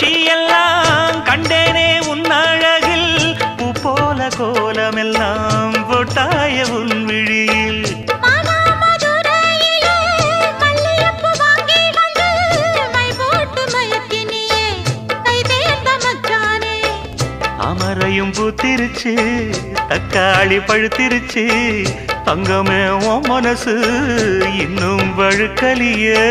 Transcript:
காட்சியெல்லாம் கண்டேனே உன் அழகில் பூ போல கோலமெல்லாம் போட்டாய உன் விழியில் அமரையும் பூத்திருச்சு தக்காளி பழுத்திருச்சு தங்கமே உன் மனசு இன்னும் வழுக்கலியே